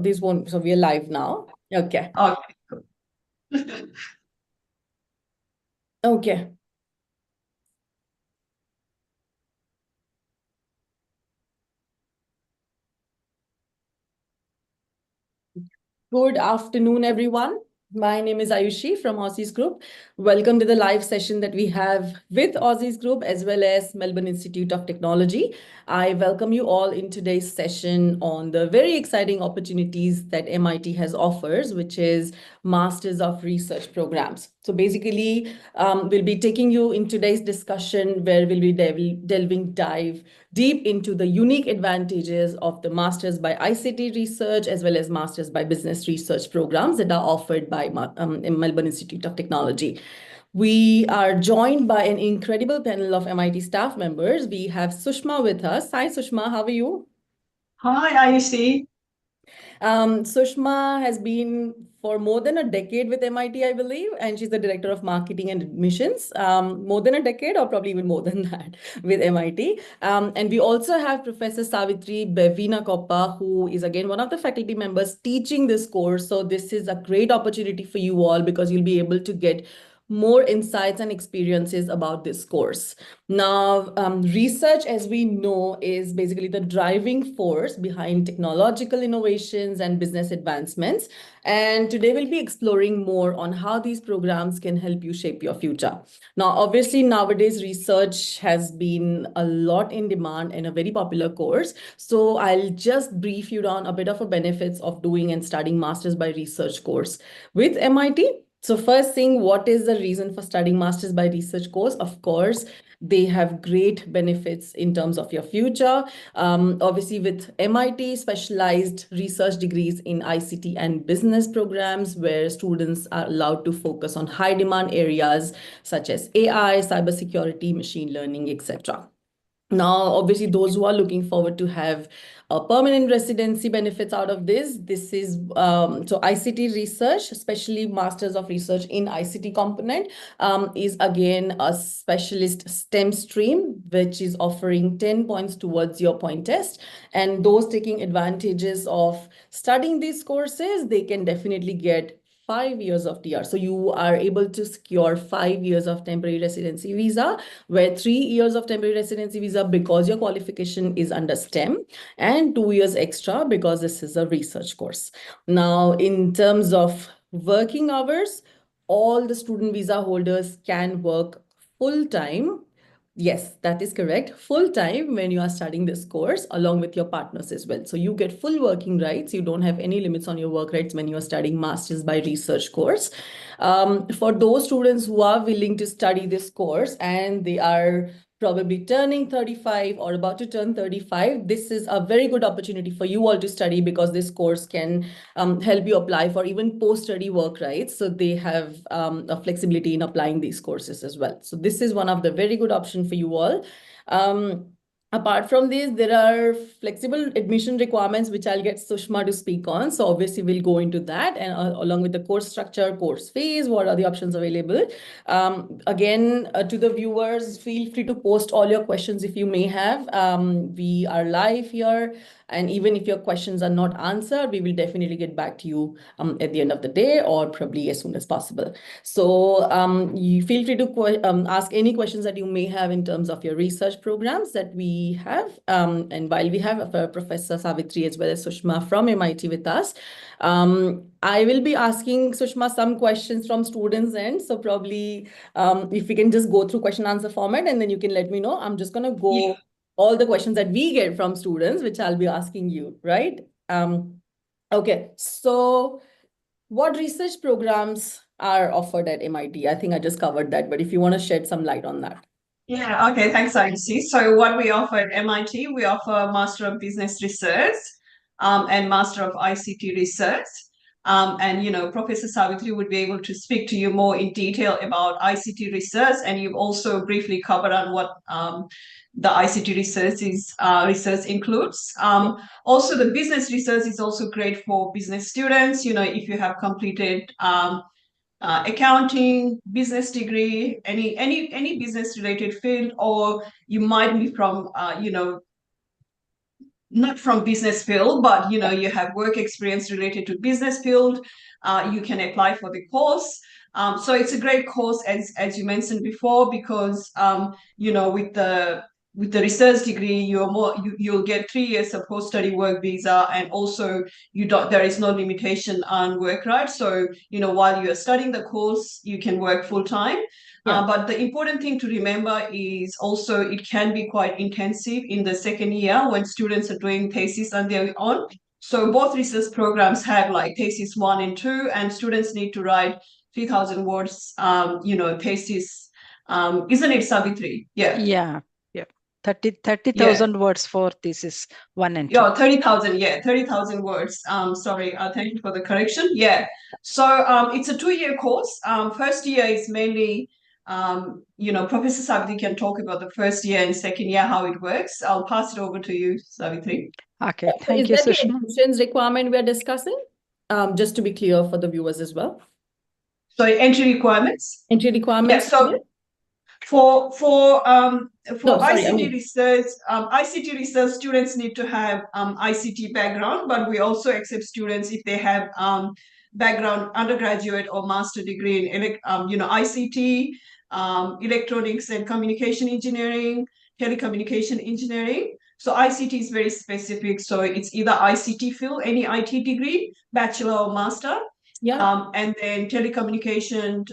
this won't. So we are live now. Okay. Okay, cool. Okay. Good afternoon, everyone. My name is Aayushi from Aussizz Group. Welcome to the live session that we have with Aussizz Group as well as Melbourne Institute of Technology. I welcome you all in today's session on the very exciting opportunities that MIT has offers, which is Masters of Research programs. So basically, we'll be taking you in today's discussion where we'll be dive deep into the unique advantages of the Masters by ICT Research as well as Masters by Business Research programs that are offered by Melbourne Institute of Technology. We are joined by an incredible panel of MIT staff members. We have Sushma with us. Hi, Sushma. How are you? Hi, Aayushi. Sushma has been for more than a decade with MIT, I believe, and she's the director of marketing and admissions. More than a decade, or probably even more than that, with MIT. And we also have Professor Savitri Bevinakoppa, who is again one of the faculty members teaching this course. So this is a great opportunity for you all because you'll be able to get more insights and experiences about this course. Now, research, as we know, is basically the driving force behind technological innovations and business advancements. And today we'll be exploring more on how these programs can help you shape your future. Now, obviously, nowadays, research has been a lot in demand and a very popular course. So I'll just brief you on a bit of the benefits of doing and studying Masters by Research course with MIT. So first thing, what is the reason for studying Masters by Research course? Of course, they have great benefits in terms of your future. Obviously, with MIT, specialized research degrees in ICT and business programs where students are allowed to focus on high demand areas such as AI, cybersecurity, machine learning, etc. Now, obviously, those who are looking forward to have a permanent residency benefits out of this is so ICT research, especially Masters of Research in ICT component, is again a specialist STEM stream, which is offering 10 points towards your point test. And those taking advantages of studying these courses, they can definitely get 5 years of TR. So you are able to secure 5 years of temporary residency visa, where 3 years of temporary residency visa because your qualification is under STEM, and 2 years extra because this is a research course. Now, in terms of working hours, all the student visa holders can work full time. Yes, that is correct. Full time when you are studying this course along with your partners as well. So you get full working rights. You don't have any limits on your work rights when you are studying Masters by Research course. For those students who are willing to study this course and they are probably turning 35 or about to turn 35, this is a very good opportunity for you all to study because this course can help you apply for even post-study work rights. So they have a flexibility in applying these courses as well. So this is one of the very good options for you all. Apart from this, there are flexible admission requirements, which I'll get Sushma to speak on. So obviously we'll go into that and along with the course structure, course fees, what are the options available. Again, to the viewers, feel free to post all your questions if you may have. We are live here. And even if your questions are not answered, we will definitely get back to you at the end of the day or probably as soon as possible. So you feel free to ask any questions that you may have in terms of your research programs that we have. And while we have Professor Savitri as well as Sushma from MIT with us, I will be asking Sushma some questions from students' end. So probably if we can just go through question answer format and then you can let me know. I'm just going to go all the questions that we get from students, which I'll be asking you, right? Okay, so what research programs are offered at MIT? I think I just covered that, but if you want to shed some light on that. Yeah, okay, thanks, Aayushi. So what we offer at MIT, we offer Master of Business Research and Master of ICT Research. Professor Savitri would be able to speak to you more in detail about ICT research, and you've also briefly covered on what the ICT research includes. Also, the business research is also great for business students. You know, if you have completed accounting, business degree, any business related field, or you might be from not from business field, but you have work experience related to business field, you can apply for the course. So it's a great course, as you mentioned before, because with the research degree, you'll get 3 years of post-study work visa, and also there is no limitation on work, right? So while you're studying the course, you can work full time. Yeah. But the important thing to remember is also it can be quite intensive in the second year when students are doing thesis on their own. So both research programs have like thesis 1 and 2, and students need to write 3,000 words, thesis. Isn't it, Savitri? Yeah. Yeah. 30,000 words for thesis 1 and 2. Yeah, 30,000. Yeah, 30,000 words. Sorry, thank you for the correction. Yeah. So it's a 2-year course. First year is mainly, Professor Savitri can talk about the first year and second year, how it works. I'll pass it over to you, Savitri. Okay, So thank is you, that the Sushma. admissions requirement we are discussing? Just to be clear for the viewers as well. So entry requirements. Entry requirements. Yeah, so for sorry, ICT research, ICT research students need to have ICT background, but we also accept students if they have background undergraduate or master degree in ICT, electronics and communication engineering, telecommunication engineering. So ICT is very specific. So it's either ICT field, any IT degree, bachelor or master. Yeah. And then telecommunication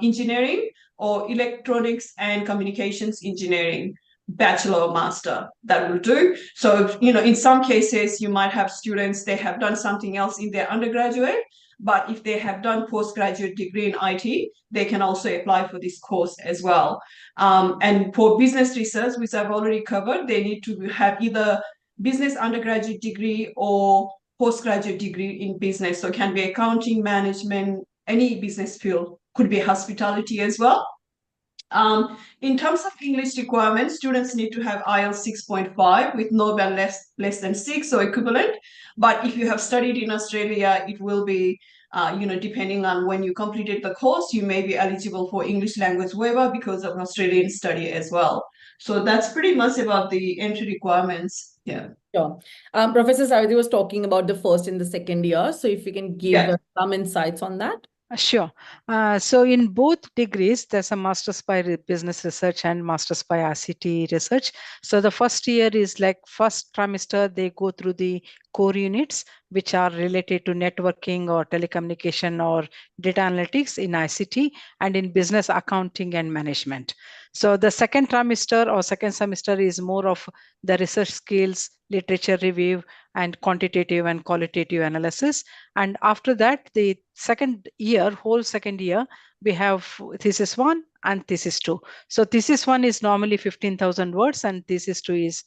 engineering, or electronics and communications engineering, bachelor or master, that will do. So, in some cases, you might have students, they have done something else in their undergraduate, but if they have done postgraduate degree in IT, they can also apply for this course as well. And for business research, which I've already covered, they need to have either business undergraduate degree or postgraduate degree in business. So it can be accounting, management, any business field, could be hospitality as well. In terms of English requirements, students need to have IELTS 6.5 with no band less than 6 or equivalent. But if you have studied in Australia, it will be, depending on when you completed the course, you may be eligible for English language waiver because of Australian study as well. So that's pretty much about the entry requirements. Yeah. Sure. Professor Savitri was talking about the first and the second year. So if you can give some insights on that. Sure. So in both degrees, there's a Masters by Business Research and Masters by ICT Research. So the first year is like first trimester, they go through the core units, which are related to networking or telecommunication or data analytics in ICT and in business accounting and management. So the second trimester or second semester is more of the research skills, literature review, and quantitative and qualitative analysis. And after that, the whole second year, we have thesis 1 and thesis 2. So thesis 1 is normally 15,000 words and thesis 2 is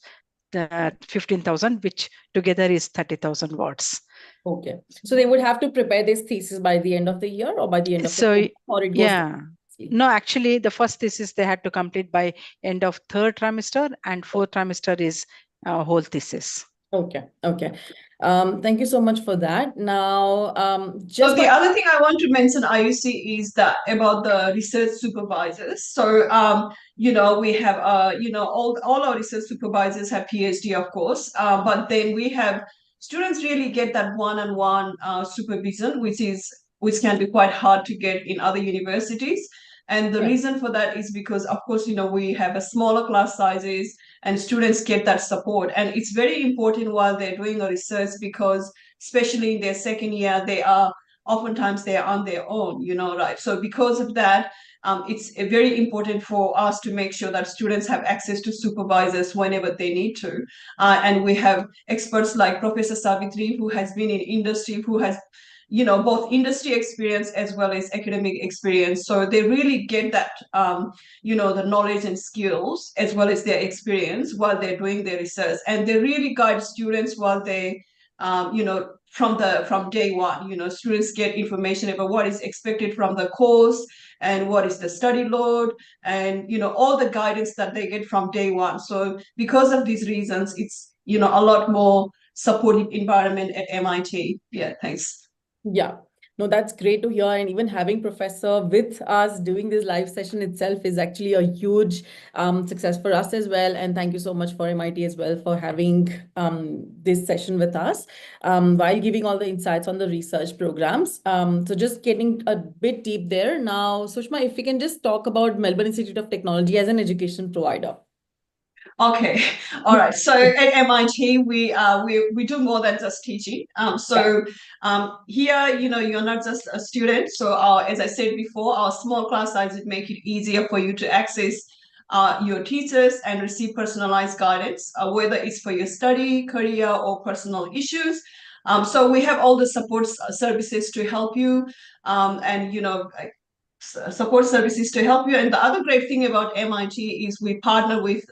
15,000, which together is 30,000 words. Okay. So they would have to prepare this thesis by the end of the year or by the end of the year, or it goes No, actually, the first thesis they had to complete by end of third trimester, and fourth trimester is whole thesis. Okay. Thank you so much for that. Now, so the other thing I want to mention, Aayushi, is that about the research supervisors. So, we have, all our research supervisors have PhD, of course, but then we have students really get that one-on-one supervision, which can be quite hard to get in other universities. And the reason for that is because, of course, we have a smaller class sizes and students get that support. And it's very important while they're doing a research, because especially in their second year, oftentimes they are on their own, right? So because of that, it's very important for us to make sure that students have access to supervisors whenever they need to. And we have experts like Professor Savitri, who has been in industry, who has both industry experience as well as academic experience. So they really get that, the knowledge and skills as well as their experience while they're doing their research. And they really guide students while they, from day one, students get information about what is expected from the course and what is the study load and, all the guidance that they get from day one. So because of these reasons, it's, a lot more supportive environment at MIT. Yeah, thanks. Yeah. No, that's great to hear. And even having Professor with us doing this live session itself is actually a huge success for us as well. And thank you so much for MIT as well for having this session with us while giving all the insights on the research programs. So just getting a bit deep there. Now, Sushma, if we can just talk about Melbourne Institute of Technology as an education provider. Okay, all right. So at MIT, we do more than just teaching. Here, you're not just a student. So as I said before, our small class sizes make it easier for you to access your teachers and receive personalized guidance, whether it's for your study, career, or personal issues. So we have all the support services to help you, support services to help you. And the other great thing about MIT is we partner with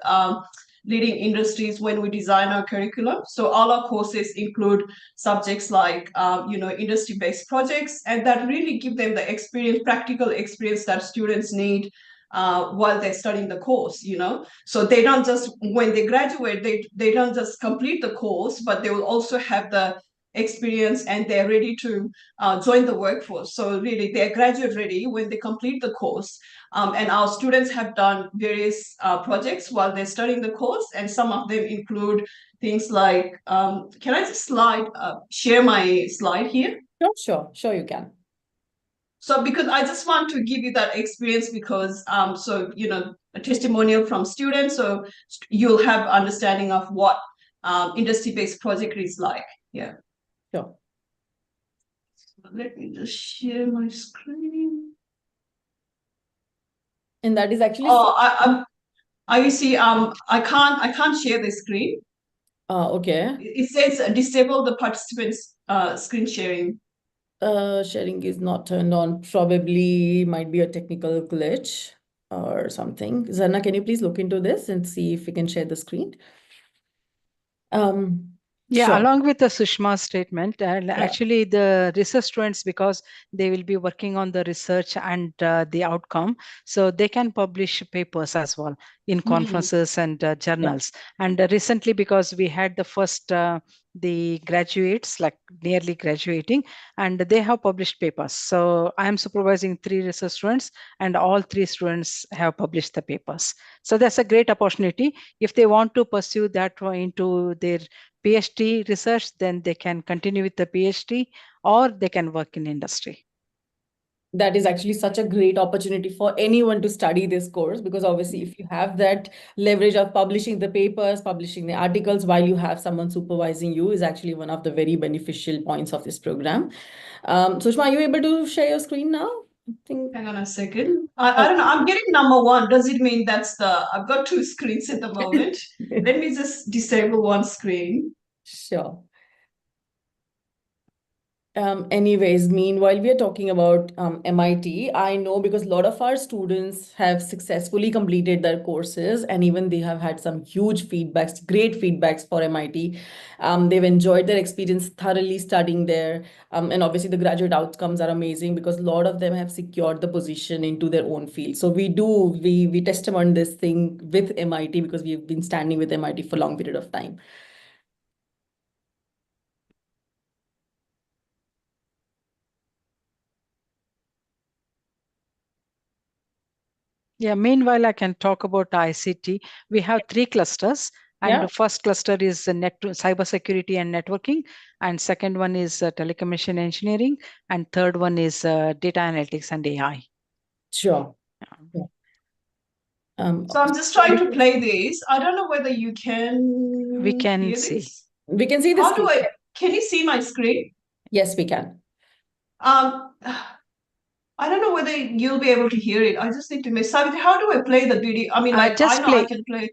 leading industries when we design our curriculum. So all our courses include subjects like, industry-based projects, and that really give them the experience, practical experience that students need while they're studying the course, So they don't just, when they graduate, they don't just complete the course, but they will also have the experience and they're ready to join the workforce. So really they're graduate ready when they complete the course. And our students have done various projects while they're studying the course, and some of them include things like, can I just share my slide here? Sure, you can. So because I just want to give you that experience because, a testimonial from students, so you'll have understanding of what industry-based project is like. Yeah. Sure. So let me just share my screen. And that is actually. I can't share the screen. Okay. It says disable the participants' screen sharing. Sharing is not turned on. Probably might be a technical glitch or something. Zarna, can you please look into this and see if we can share the screen? Yeah, sure. Along with the Sushma statement, and actually the research students, because they will be working on the research and the outcome, so they can publish papers as well in conferences and journals. And recently, because we had the first the graduates, like nearly graduating, and they have published papers. So I am supervising 3 research students, and all 3 students have published the papers. So that's a great opportunity. If they want to pursue that into their PhD research, then they can continue with the PhD or they can work in industry. That is actually such a great opportunity for anyone to study this course, because obviously if you have that leverage of publishing the papers, publishing the articles while you have someone supervising you is actually one of the very beneficial points of this program. Sushma, are you able to share your screen now? Hang on a second. I don't know. I'm getting number 1. Does it mean I've got 2 screens at the moment? Let me just disable one screen. Sure. Anyways, meanwhile, we are talking about MIT. I know because a lot of our students have successfully completed their courses, and even they have had some huge feedbacks, great feedbacks for MIT. They've enjoyed their experience thoroughly studying there. And obviously the graduate outcomes are amazing because a lot of them have secured the position into their own field. So we testimony this thing with MIT because we've been standing with MIT for a long period of time. Yeah, meanwhile, I can talk about ICT. We have 3 clusters, and the first cluster is cybersecurity and networking, and second one is telecommunication engineering, and third one is data analytics and AI. Sure. So I'm just trying to play this. I don't know whether you can. We can see. We can see this. Can you see my screen? Yes, we can. I don't know whether you'll be able to hear it. I just need to Savitri, how do I play the video? I mean, I can play.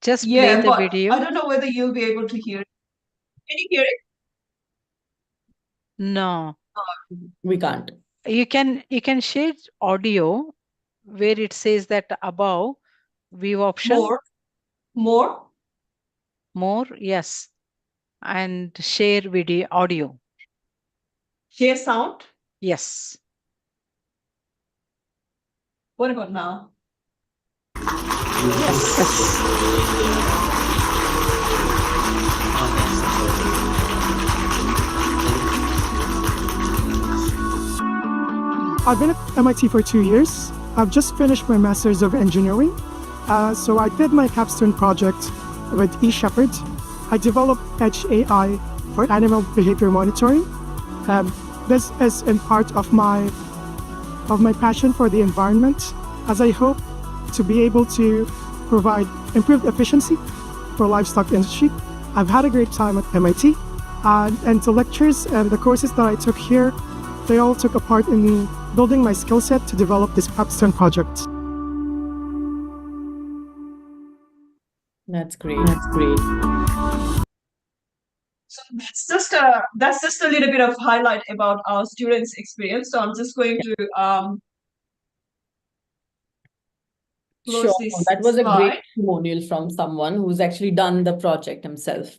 Just play the video. I don't know whether you'll be able to hear it. Can you hear it? No. We can't. You can share audio where it says that above view option. More, yes. And share video audio. Share sound? Yes. What about now? Yes. I've been at MIT for 2 years. I've just finished my Masters of Engineering. So I did my capstone project with eShepherd. I developed Edge AI for animal behavior monitoring. This is in part of my passion for the environment, as I hope to be able to provide improved efficiency for livestock industry. I've had a great time at MIT, and the lectures and the courses that I took here, they all took a part in me building my skill set to develop this capstone project. That's great. That's great. So that's just a little bit of highlight about our students' experience. So I'm just going to close Sure. this That was a great slide. testimonial from someone who's actually done the project himself.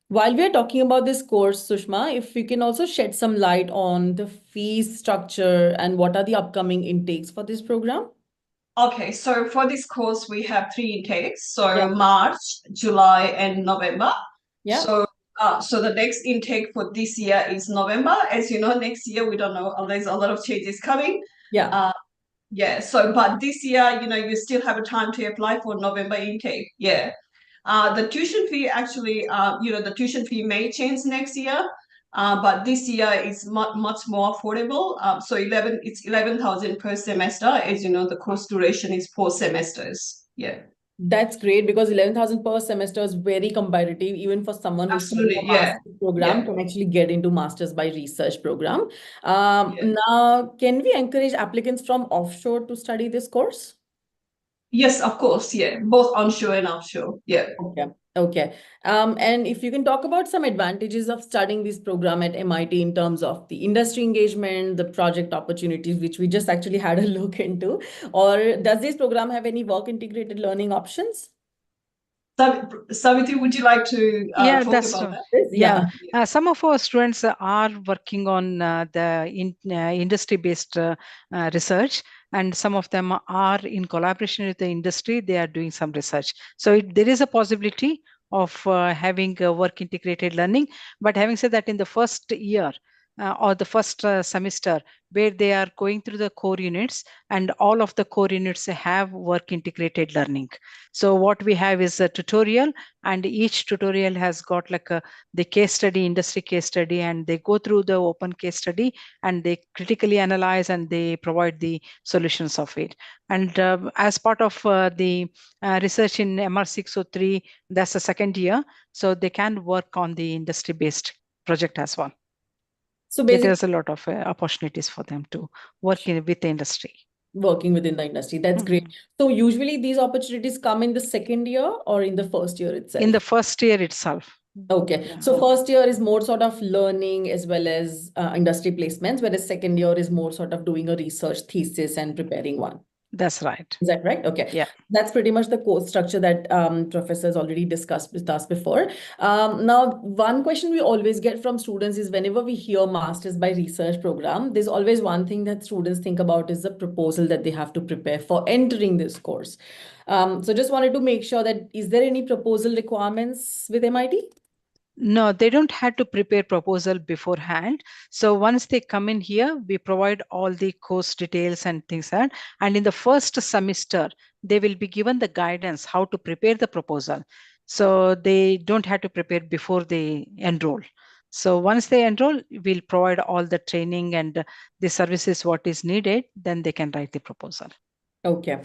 While we are talking about this course, Sushma, if we can also shed some light on the fees structure and what are the upcoming intakes for this program? Okay, so for this course, we have 3 intakes. So Yeah. March, July, and November. Yeah. So the next intake for this year is November. As you know, next year, we don't know. There's a lot of changes coming. Yeah. Yeah, so but this year, you still have a time to apply for November intake. Yeah. The tuition fee actually, the tuition fee may change next year, but this year is much more affordable. So it's 11,000 per semester. As you know, the course duration is 4 semesters. Yeah. That's great because 11,000 per semester is very competitive, even for someone who's studying Absolutely, a yeah. master's program Yeah. can actually get into Masters by Research program. Yeah. Now, can we encourage applicants from offshore to study this course? Yes, of course. Yeah, both onshore and offshore. Yeah. Okay. Okay. And if you can talk about some advantages of studying this program at MIT in terms of the industry engagement, the project opportunities, which we just actually had a look into, or does this program have any work integrated learning options? Savitri, would you like to Yeah, talk that's about true. that? Yeah, some of our students are working on the industry-based research, and some of them are in collaboration with the industry. They are doing some research. So there is a possibility of having work integrated learning. But having said that, in the first year or the first semester, where they are going through the core units, and all of the core units have work integrated learning. So what we have is a tutorial, and each tutorial has got like the case study, industry case study, and they go through the open case study and they critically analyze and they provide the solutions of it. And as part of the research in MR603, that's the second year, so they can work on the industry based project as well. So basically, there's a lot of opportunities for them to work with the industry. Working within the industry. That's great. So usually these opportunities come in the second year or in the first year itself? In the first year itself. Okay. Yeah. So first year is more sort of learning as well as industry placements, whereas second year is more sort of doing a research thesis and preparing one. That's right. Is that right? Okay. Yeah. That's pretty much the course structure that Professor has already discussed with us before. Now, one question we always get from students is whenever we hear Masters by Research program, there's always one thing that students think about is the proposal that they have to prepare for entering this course. So just wanted to make sure that, is there any proposal requirements with MIT? No, they don't have to prepare proposal beforehand. So once they come in here, we provide all the course details and things like that. And in the first semester, they will be given the guidance how to prepare the proposal. So they don't have to prepare before they enroll. So once they enroll, we'll provide all the training and the services what is needed, then they can write the proposal. Okay.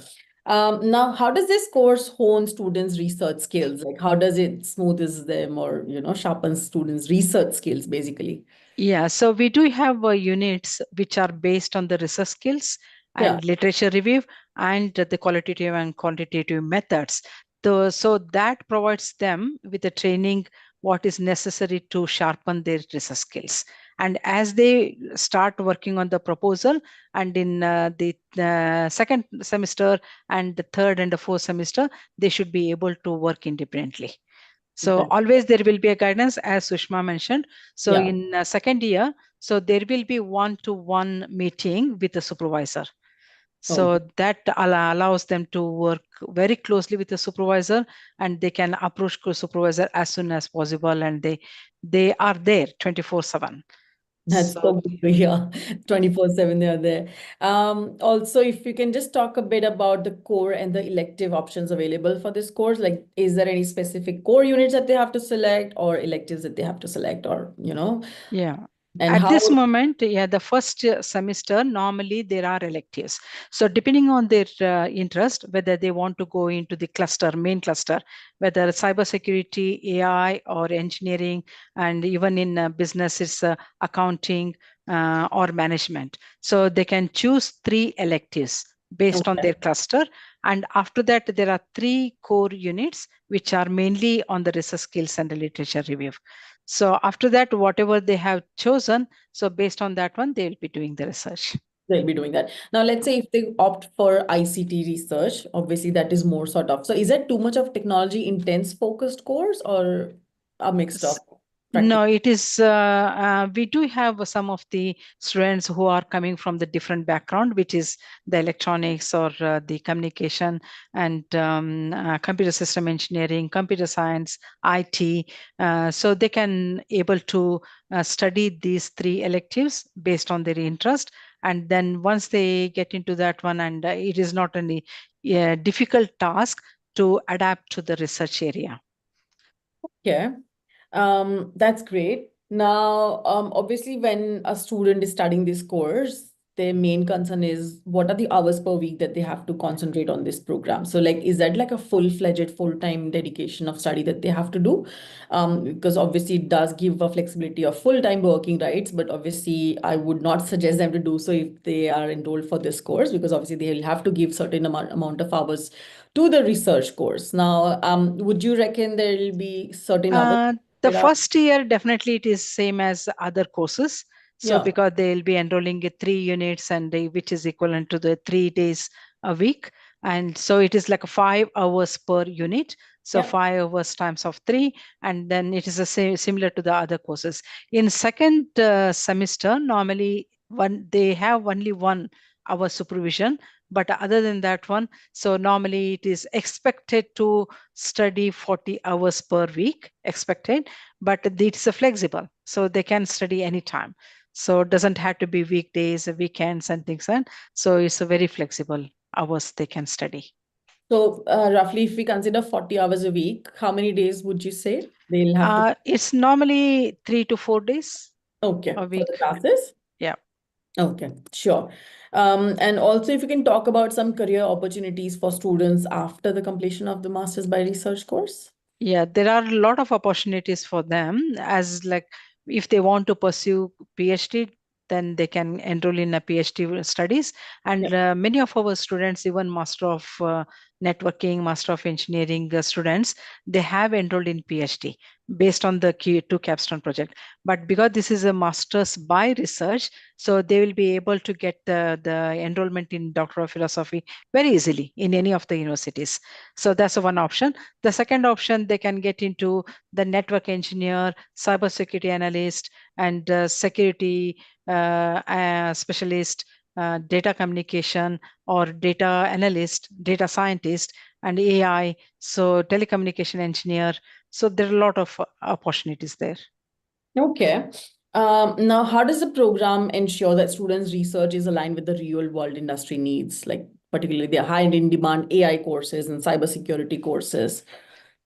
Now, how does this course hone students' research skills? Like, how does it smoothes them or, sharpens students' research skills, basically? Yeah, so we do have units which are based on the research skills and literature review and the qualitative and quantitative methods. So that provides them with the training what is necessary to sharpen their research skills. And as they start working on the proposal, and in the second semester and the third and the fourth semester, they should be able to work independently. So always there will be a guidance, as Sushma mentioned. So in second year, so there will be one-to-one meeting with the supervisor. So that allows them to work very closely with the supervisor, and they can approach the supervisor as soon as possible, and they are there 24/7. That's So so good to hear. 24/7 they are there. Also, if you can just talk a bit about the core and the elective options available for this course, like is there any specific core units that they have to select or electives that they have to select or, yeah. and At how? this moment, yeah, the first semester, normally there are electives. So depending on their interest, whether they want to go into the cluster, main cluster, whether cybersecurity, AI, or engineering, and even in business, it's accounting or management. So they can choose 3 electives based on Okay. their cluster. And after that, there are 3 core units, which are mainly on the research skills and the literature review. So after that, whatever they have chosen, so based on that one, they will be doing the research. They'll be doing that. Now, let's say if they opt for ICT research, obviously that is more sort of. So, is that too much of technology intense focused course or a mixed of practical? No, it is, we do have some of the students who are coming from the different background, which is the electronics or the communication and computer system engineering, computer science, IT. So they can able to study these 3 electives based on their interest. And then once they get into that one, and it is not any difficult task to adapt to the research area. Okay. That's great. Now, obviously, when a student is studying this course, their main concern is what are the hours per week that they have to concentrate on this program. So, like, is that like a full-fledged, full-time dedication of study that they have to do? Because obviously it does give a flexibility of full-time working rights, but obviously I would not suggest them to do so if they are enrolled for this course, because obviously they will have to give certain amount of hours to the research course. Now, would you reckon there will be certain hours The that are, first year, definitely it is same as other courses. So yeah, because they'll be enrolling in 3 units and which is equivalent to the 3 days a week. And so it is like 5 hours per unit. So yeah, 5 hours times of 3, and then it is the same similar to the other courses. In second semester, normally they have only 1 hour supervision, but other than that one, so normally it is expected to study 40 hours per week expected, but it's flexible, so they can study anytime. So it doesn't have to be weekdays, weekends, and things. And so it's a very flexible hours they can study. so roughly if we consider 40 hours a week, how many days would you say they'll have to? It's normally 3 to 4 days Okay, a for week. the classes? Yeah. Okay, sure. And also if you can talk about some career opportunities for students after the completion of the Masters by Research course. Yeah, there are a lot of opportunities for them, as like if they want to pursue PhD, then they can enroll in a PhD studies. Yeah. And many of our students, even Master of Networking, Master of Engineering students, they have enrolled in PhD based on the two capstone project. But because this is a Masters by Research, so they will be able to get the enrollment in Doctor of Philosophy very easily in any of the universities. So that's one option. The second option, they can get into the network engineer, cybersecurity analyst, and security specialist, data communication, or data analyst, data scientist, and AI, so telecommunication engineer. So there are a lot of opportunities there. Okay. Now, how does the program ensure that students' research is aligned with the real world industry needs, like particularly the high in demand AI courses and cybersecurity courses?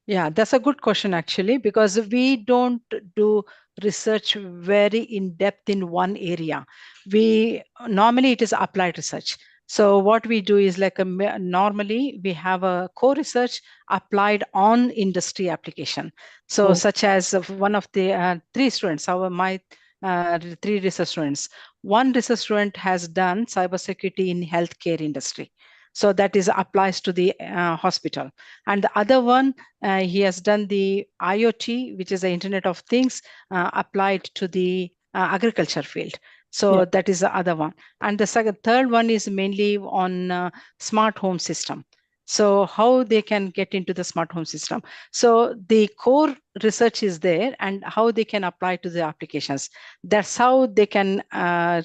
Yeah, that's a good question actually, because we don't do research very in depth in one area. We normally it is applied research. So what we do is like normally we have a core research applied on industry application. So Oh, such as one of the 3 students, my 3 research students. One research student has done cybersecurity in healthcare industry. So that is applies to the hospital. And the other one, he has done the IoT, which is the Internet of Things, applied to the agriculture field. yeah. So that is the other one. And the third one is mainly on smart home system. So how they can get into the smart home system. So the core research is there, and how they can apply to the applications. That's how they can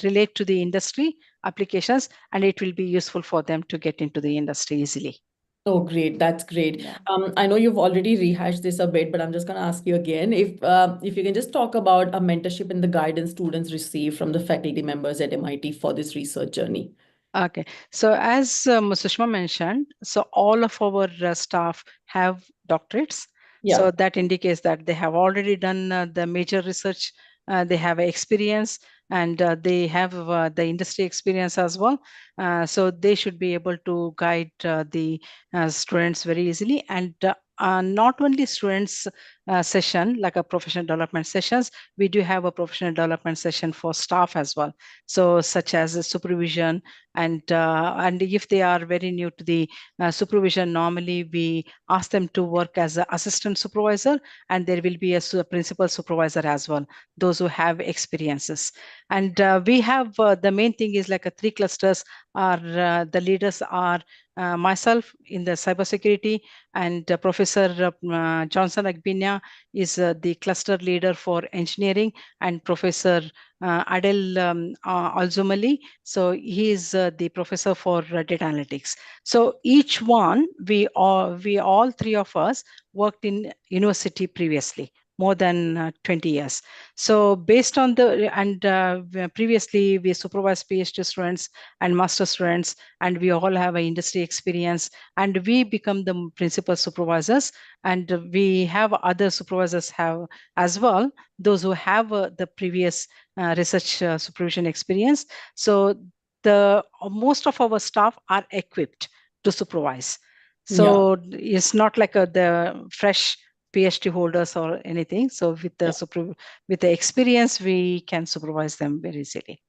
relate to the industry applications, and it will be useful for them to get into the industry easily. Oh, great. That's great. Yeah. I know you've already rehashed this a bit, but I'm just going to ask you again if you can just talk about a mentorship and the guidance students receive from the faculty members at MIT for this research journey. Okay, so as Sushma mentioned, so all of our staff have doctorates. Yeah. So that indicates that they have already done the major research, they have experience, and they have the industry experience as well. So they should be able to guide the students very easily. And not only students session, like a professional development sessions, we do have a professional development session for staff as well. So such as supervision, and if they are very new to the supervision, normally we ask them to work as an assistant supervisor, and there will be a principal supervisor as well, those who have experiences. And we have the main thing is like a 3 clusters are the leaders are myself in the cybersecurity, and Professor Johnson Agbinia is the cluster leader for engineering, and Professor Adel Alzumali, so he is the professor for data analytics. So each one, we all three of us worked in university previously, more than 20 years. So based on the, and previously we supervised PhD students and master students, and we all have an industry experience, and we become the principal supervisors, and we have other supervisors have as well, those who have the previous research supervision experience. So the most of our staff are equipped to supervise. So it's not like the fresh PhD holders or anything. So with the with the experience, we can supervise them very easily.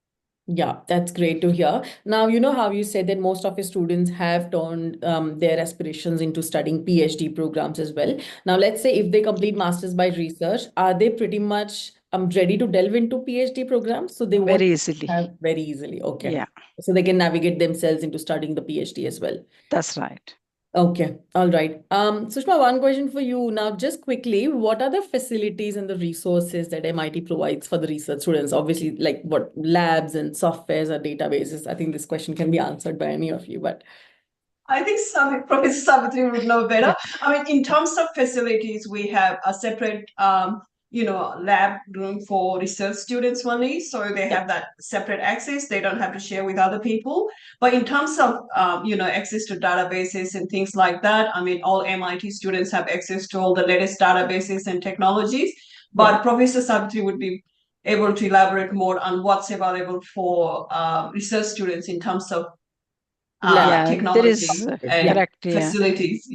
Yeah, that's great to hear. Now, you know how you said that most of your students have turned their aspirations into studying PhD programs as well. Now, let's say if they complete Masters by Research, are they pretty much ready to delve into PhD programs? So they want Very to easily. have very easily. Okay. Yeah. So they can navigate themselves into studying the PhD as well. That's right. Okay, all right. Sushma, one question for you now, just quickly, what are the facilities and the resources that MIT provides for the research students? Obviously, like what labs and softwares or databases? I think this question can be answered by any of you, but I think Professor Savitri would know better. I mean, in terms of facilities, we have a separate, lab room for research students only. So they have that separate access. They don't have to share with other people. But in terms of, access to databases and things like that, I mean, all MIT students have access to all the latest databases and technologies. But Professor Savitri would be able to elaborate more on what's available for research students in terms of technology there is and correct, facilities.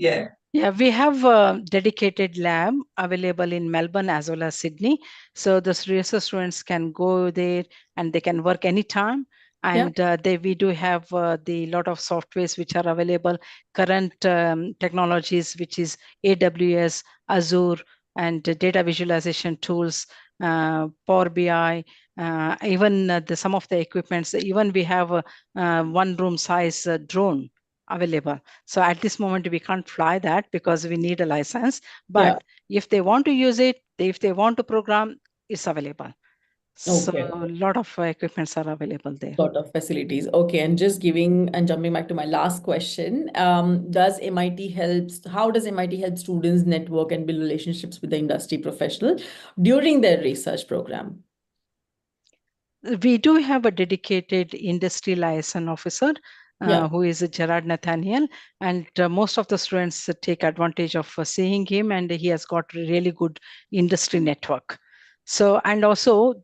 Yeah, we have a dedicated lab available in Melbourne as well as Sydney. So the research students can go there and they can work anytime. And we do have the lot of softwares which are available, current technologies, which is AWS, Azure, and data visualization tools, Power BI, even some of the equipments. Even we have a one room size drone available. So at this moment, we can't fly that because we need a license. But if they want to use it, if they want to program, it's available. So a lot of equipments are available there. Lot of facilities. Okay, and just jumping back to my last question, does MIT how does MIT help students network and build relationships with the industry professional during their research program? We do have a dedicated industry liaison officer who is Gerard Nathaniel, and most of the students take advantage of seeing him, and he has got really good industry network. So, and also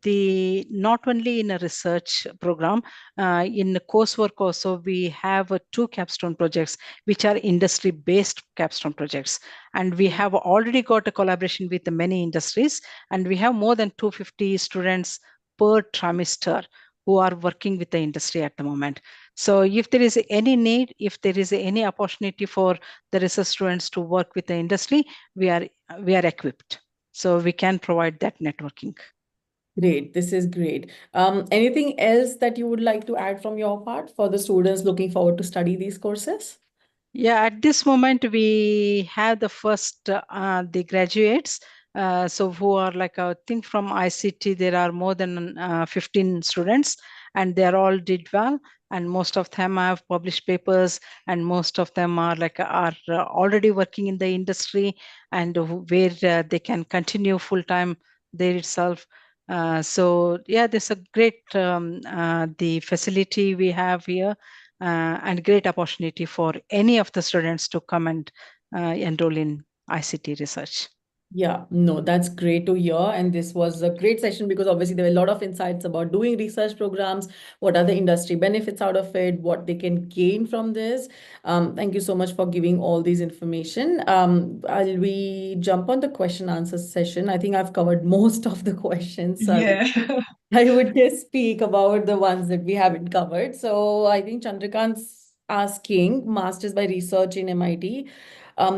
not only in a research program, in the coursework also, we have 2 capstone projects, which are industry-based capstone projects. And we have already got a collaboration with many industries, and we have more than 250 students per trimester who are working with the industry at the moment. So if there is any need, if there is any opportunity for the research students to work with the industry, we are equipped. So we can provide that networking. Great. This is great. Anything else that you would like to add from your part for the students looking forward to study these courses? Yeah, at this moment, we have the first, the graduates. So who are like, I think from ICT, there are more than 15 students, and they are all did well. And most of them have published papers, and most of them are already working in the industry, and where they can continue full time there itself. So yeah, there's a great the facility we have here, and great opportunity for any of the students to come and enroll in ICT research. Yeah, no, that's great to hear. And this was a great session because obviously there were a lot of insights about doing research programs, what are the industry benefits out of it, what they can gain from this. Thank you so much for giving all these information. We jump on the question answer session. I think I've covered most of the questions. Yeah. I would just speak about the ones that we haven't covered. So I think Chandrakant's asking, Masters by Research in MIT,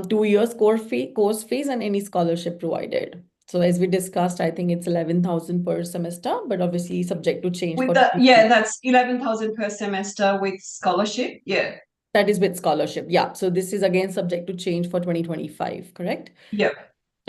2 years course fees and any scholarship provided. So as we discussed, I think it's 11,000 per semester, but obviously subject to change. With the, yeah, that's 11,000 per semester with scholarship. Yeah. That is with scholarship. Yeah. So this is again subject to change for 2025, correct? Yep.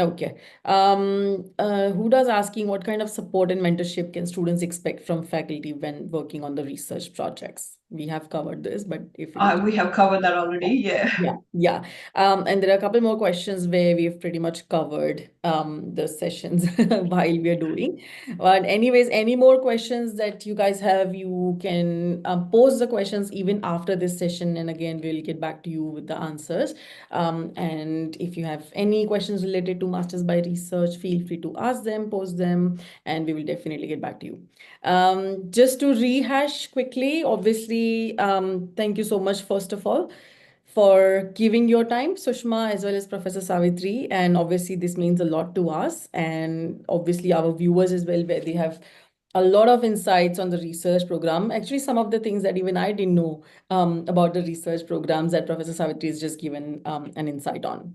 Okay. Huda's asking what kind of support and mentorship can students expect from faculty when working on the research projects? We have covered this, but if we have covered that already. Yeah. Yeah. And there are a couple more questions where we've pretty much covered the sessions while we're doing. But anyways, any more questions that you guys have, you can pose the questions even after this session. And again, we'll get back to you with the answers. And if you have any questions related to Masters by Research, feel free to ask them, post them, and we will definitely get back to you. Just to rehash quickly, obviously, thank you so much, first of all, for giving your time, Sushma, as well as Professor Savitri. And obviously, this means a lot to us and obviously our viewers as well, where they have a lot of insights on the research program. Actually, some of the things that even I didn't know about the research programs that Professor Savitri has just given an insight on.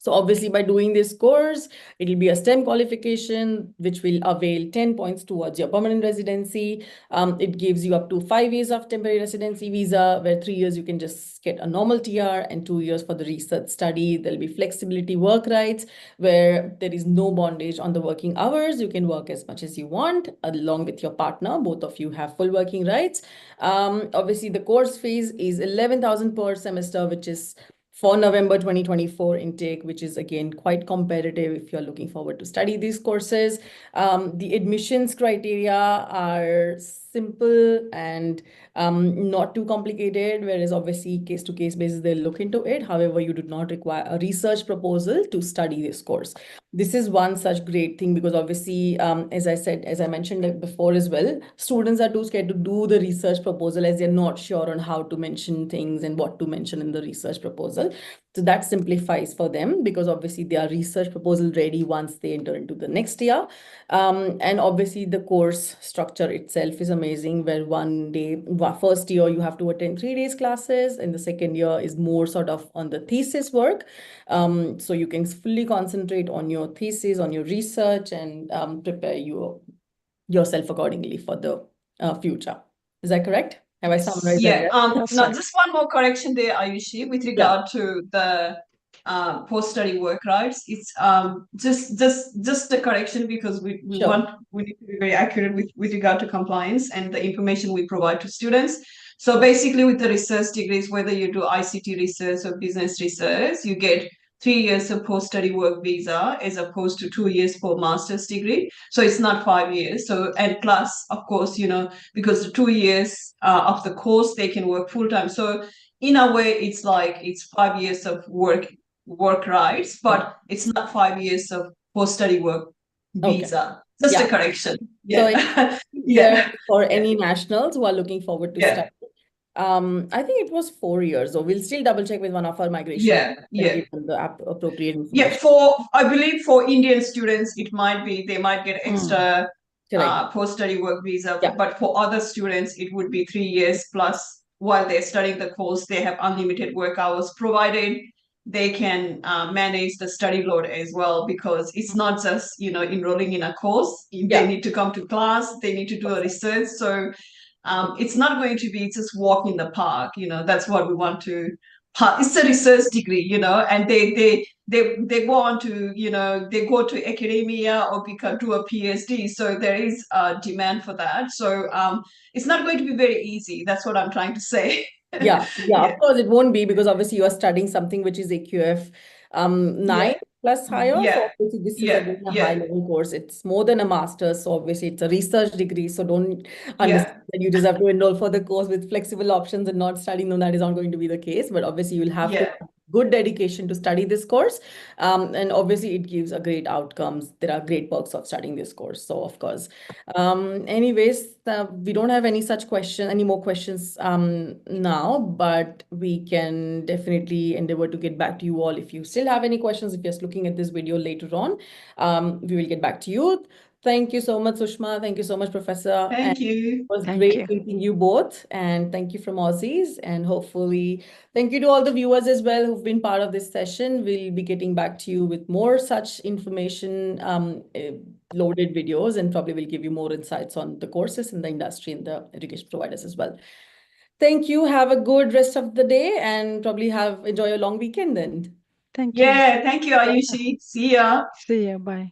So obviously by doing this course, it'll be a STEM qualification, which will avail 10 points towards your permanent residency. It gives you up to 5 years of temporary residency visa, where 3 years you can just get a normal TR and 2 years for the research study. There'll be flexibility work rights, where there is no bondage on the working hours. You can work as much as you want along with your partner. Both of you have full working rights. Obviously the course fees is 11,000 per semester, which is for November 2024 intake, which is again quite competitive if you're looking forward to study these courses. The admissions criteria are simple and not too complicated, whereas obviously case-to-case basis, they'll look into it. However, you do not require a research proposal to study this course. This is one such great thing because obviously, as I mentioned before as well, students are too scared to do the research proposal as they're not sure on how to mention things and what to mention in the research proposal. So that simplifies for them because obviously they are research proposal ready once they enter into the next year. And obviously the course structure itself is amazing, where first year you have to attend 3 days classes, and the second year is more sort of on the thesis work. So you can fully concentrate on your thesis, on your research, and prepare yourself accordingly for the future. Is that correct? Have I summarized that? Yeah. No, just one more correction there, Aayushi, with regard to the post-study work rights. It's just a correction because we need to be very accurate with regard to compliance and the information we provide to students. So basically with the research degrees, whether you do ICT research or business research, you get 3 years of post-study work visa as opposed to 2 years for master's degree. So it's not 5 years. So, and plus, of course, because the 2 years of the course, they can work full-time. So in a way, it's like it's 5 years of work rights, but it's not 5 years of post-study work visa. Okay. Just a correction. Yeah. So for any nationals who are looking forward to study. I think it was 4 years, so we'll still double check with one of our migration. The appropriate information. I believe for Indian students, they might get extra post-study work visa, but for other students, it would be 3 years plus. While they're studying the course, they have unlimited work hours, provided they can manage the study load as well, because it's not just enrolling in a course. They need to come to class, they need to do a research. So it's not going to be just walk in the park, that's what we want to. It's a research degree, and they go on to, they go to academia or do a PhD. So there is a demand for that. So it's not going to be very easy. That's what I'm trying to say. Yeah, of course it won't be, because obviously you are studying something which is AQF 9 plus higher. So obviously this is again a high level course. It's more than a master's. So obviously it's a research degree. So don't understand that you just have to enroll for the course with flexible options and not studying. No, that is not going to be the case. But obviously you'll have to have good dedication to study this course. And obviously it gives a great outcomes. There are great perks of studying this course. So of course. Anyways, we don't have any more questions now, but we can definitely endeavor to get back to you all. If you still have any questions, if you're just looking at this video later on, we will get back to you. Thank you so much, Sushma. Thank you so much, Professor. Thank you. It was great meeting you both. And thank you from Aussizz. And hopefully, thank you to all the viewers as well who've been part of this session. We'll be getting back to you with more such information, loaded videos, and probably will give you more insights on the courses in the industry and the education providers as well. Thank you. Have a good rest of the day and probably enjoy your long weekend then. Thank you. Yeah, thank you, Aayushi. See ya. See ya. Bye.